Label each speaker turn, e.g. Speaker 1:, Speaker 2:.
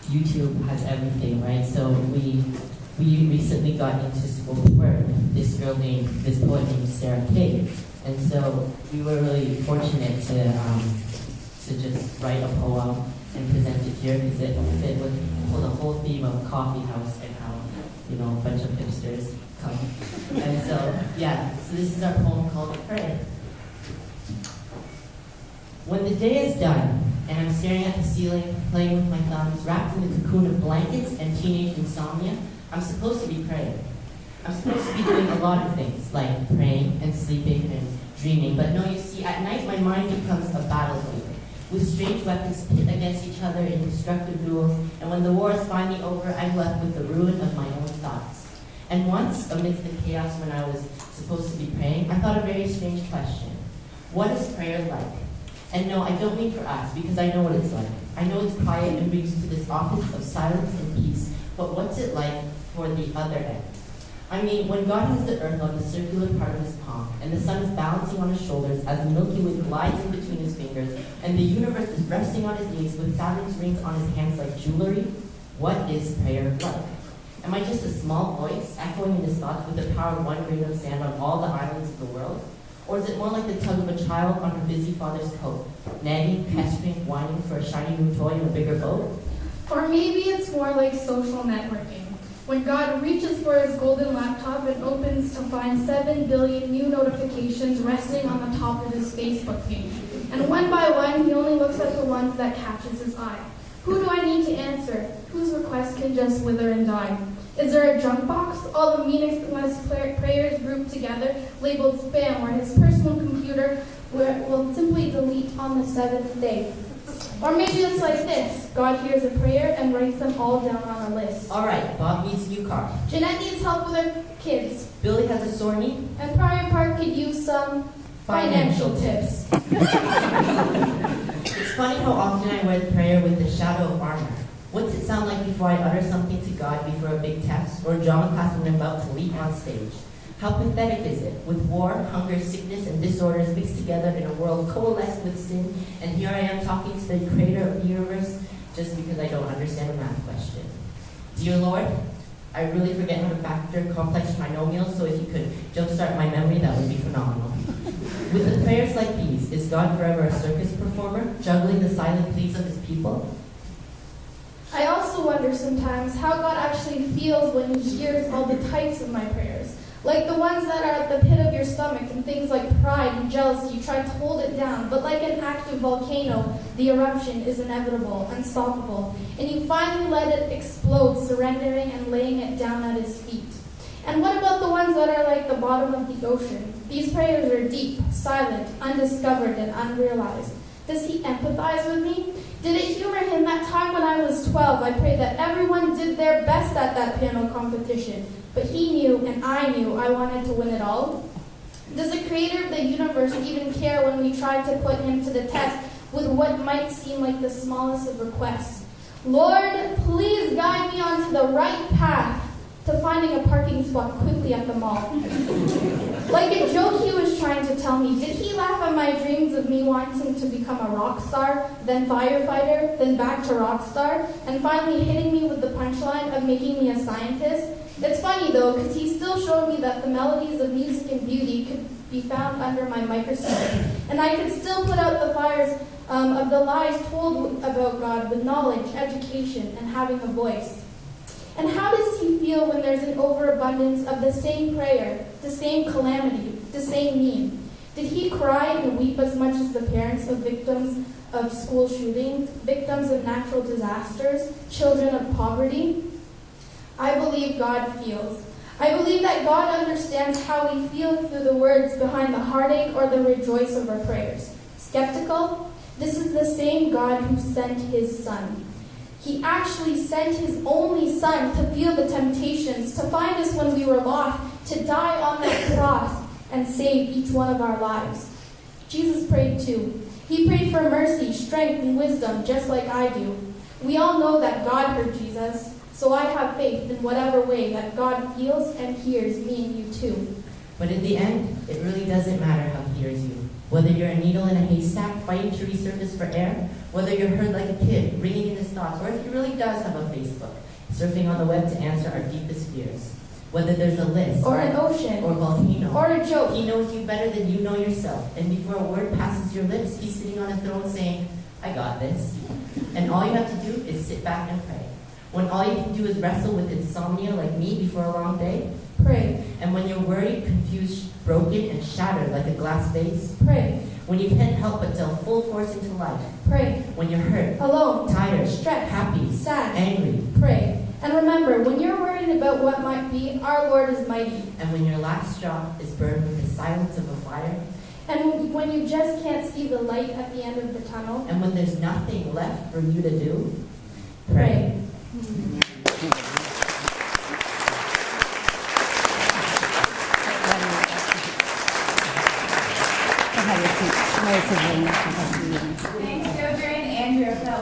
Speaker 1: YouTube has everything, right? So we recently got into spoken word. This poet named Sarah Kay, and so we were really fortunate to just write a poem and present it here because it fit with the whole theme of coffee house and how a bunch of hipsters come. And so so this is our poem called Prayer. When the day is done and I'm staring at the ceiling, playing with my thumbs, wrapped in the cocoon of blankets and teenage insomnia, I'm supposed to be praying. I'm supposed to be doing a lot of things, like praying and sleeping and dreaming. But no, you see, at night my mind becomes a battlefield, with strange weapons pit against each other in destructive duels, and when the war is finally over, I'm left with the ruin of my own thoughts. And once, amidst the chaos when I was supposed to be praying, I thought a very strange question. What is prayer like? And no, I don't mean for us, because I know what it's like. I know it's quiet and brings you to this office of silence and peace, but what's it like for the other end? I mean, when God has the earth on the circular part of his palm, and the sun is balancing on his shoulders as the Milky Way glides in between his fingers, and the universe is resting on his knees with Saturn's rings on his hands like jewelry, what is prayer like? Am I just a small voice echoing in his thoughts with the power of one grain of sand on all the islands of the world? Or is it more like the tug of a child on her busy father's coat, nagging, pestering, whining for a shiny new toy in a bigger boat?
Speaker 2: Or maybe it's more like social networking. When God reaches for his golden laptop and opens to find 7 billion new notifications resting on the top of his Facebook page. And one by one, he only looks at the ones that catches his eye. Who do I need to answer? Whose request can just wither and die? Is there a junk box? All the meaningless prayers grouped together, labeled spam, where his personal computer will simply delete on the 7th day. Or maybe it's like this. God hears a prayer and writes them all down on a list.
Speaker 1: All right, Bob needs a new car.
Speaker 2: Jeanette needs help with her kids.
Speaker 1: Billy has a sore knee.
Speaker 2: And Prior Park could use some financial tips.
Speaker 1: It's funny how often I word prayer with the shadow of armor. What's it sound like before I utter something to God before a big test or a drama class when I'm about to leap on stage? How pathetic is it, with war, hunger, sickness, and disorders mixed together in a world coalesced with sin, and here I am talking to the creator of the universe just because I don't understand a math question. Dear Lord, I really forget how to factor complex trinomials, so if you could jumpstart my memory, that would be phenomenal. With the prayers like these, is God forever a circus performer, juggling the silent pleas of his people?
Speaker 2: I also wonder sometimes how God actually feels when he hears all the types of my prayers. Like the ones that are at the pit of your stomach and things like pride and jealousy, you try to hold it down, but like an active volcano, the eruption is inevitable, unstoppable, and you finally let it explode, surrendering and laying it down at his feet. And what about the ones that are like the bottom of the ocean? These prayers are deep, silent, undiscovered, and unrealized. Does he empathize with me? Did it humor him that time when I was 12? I prayed that everyone did their best at that piano competition. But he knew, and I knew, I wanted to win it all. Does the creator of the universe even care when we try to put him to the test with what might seem like the smallest of requests? Lord, please guide me onto the right path to finding a parking spot quickly at the mall. Like a joke he was trying to tell me, did he laugh at my dreams of me wanting to become a rock star, then firefighter, then back to rock star, and finally hitting me with the punchline of making me a scientist? It's funny though, because he still showed me that the melodies of music and beauty could be found under my microscope, and I could still put out the fires of the lies told about God with knowledge, education, and having a voice. And how does he feel when there's an overabundance of the same prayer, the same calamity, the same need? Did he cry and weep as much as the parents of victims of school shootings, victims of natural disasters, children of poverty? I believe God feels. I believe that God understands how we feel through the words behind the heartache or the rejoice of our prayers. Skeptical? This is the same God who sent his Son. He actually sent his only Son to feel the temptations, to find us when we were lost, to die on that cross and save each one of our lives. Jesus prayed too. He prayed for mercy, strength, and wisdom, just like I do. We all know that God heard Jesus, so I have faith in whatever way that God feels and hears me and you too.
Speaker 1: But in the end, it really doesn't matter how he hears you. Whether you're a needle in a haystack fighting to resurface for air, whether you're heard like a kid, ringing in his thoughts, or if you really does have a Facebook, surfing on the web to answer our deepest fears. Whether there's a list,
Speaker 2: or an ocean,
Speaker 1: or volcano,
Speaker 2: or a joke.
Speaker 1: he knows you better than you know yourself. And before a word passes your lips, he's sitting on a throne saying, I got this. And all you have to do is sit back and pray. When all you can do is wrestle with insomnia like me before a long day,
Speaker 2: pray.
Speaker 1: and when you're worried, confused, broken, and shattered like a glass vase,
Speaker 2: Pray.
Speaker 1: when you can't help but tell full force into life,
Speaker 2: Pray.
Speaker 1: when you're hurt,
Speaker 2: Alone,
Speaker 1: tired,
Speaker 2: stressed,
Speaker 1: happy,
Speaker 2: sad,
Speaker 1: angry,
Speaker 2: pray. And remember, when you're worried about what might be, our Lord is mighty.
Speaker 1: and when your last straw is burned with the silence of a fire,
Speaker 2: And when you just can't see the light at the end of the tunnel,
Speaker 1: and when there's nothing left for you to do,
Speaker 2: pray.
Speaker 3: Have a seat. Nice of you.
Speaker 4: Thanks, Jodre and Andrew.